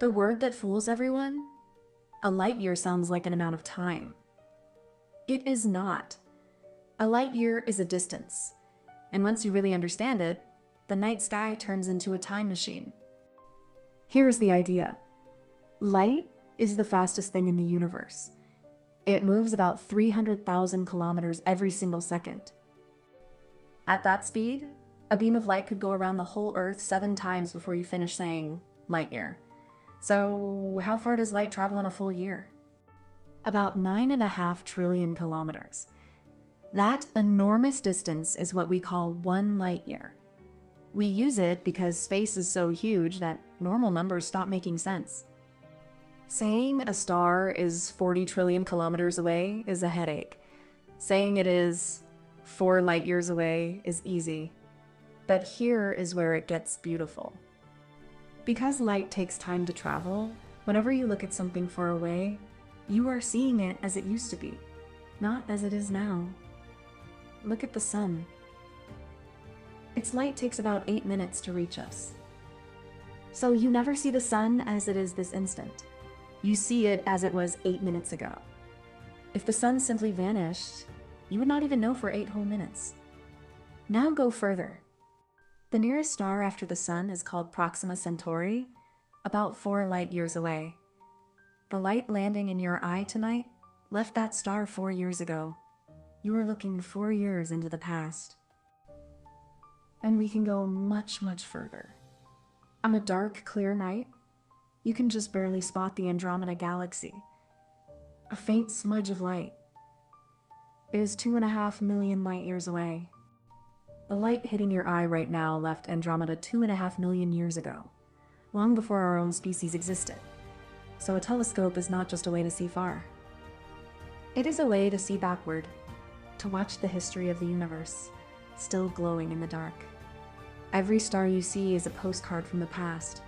The word that fools everyone? A light year sounds like an amount of time. It is not. A light year is a distance. And once you really understand it, the night sky turns into a time machine. Here's the idea. Light is the fastest thing in the universe. It moves about 300,000 kilometers every single second. At that speed, a beam of light could go around the whole Earth 7 times before you finish saying light year. So how far does light travel in a full year? About 9.5 trillion kilometers. That enormous distance is what we call 1 light year. We use it because space is so huge that normal numbers stop making sense. Saying a star is 40 trillion kilometers away is a headache. Saying it is 4 light years away is easy. But here is where it gets beautiful. Because light takes time to travel, whenever you look at something far away, you are seeing it as it used to be, not as it is now. Look at the sun. Its light takes about 8 minutes to reach us. So you never see the sun as it is this instant. You see it as it was 8 minutes ago. If the sun simply vanished, you would not even know for 8 whole minutes. Now go further. The nearest star after the sun is called Proxima Centauri, about 4 light years away. The light landing in your eye tonight left that star 4 years ago. You are looking 4 years into the past. And we can go much, much further. On a dark, clear night, you can just barely spot the Andromeda galaxy. A faint smudge of light. It is 2.5 million light years away. The light hitting your eye right now left Andromeda 2.5 million years ago, long before our own species existed. So a telescope is not just a way to see far. It is a way to see backward, to watch the history of the universe, still glowing in the dark. Every star you see is a postcard from the past,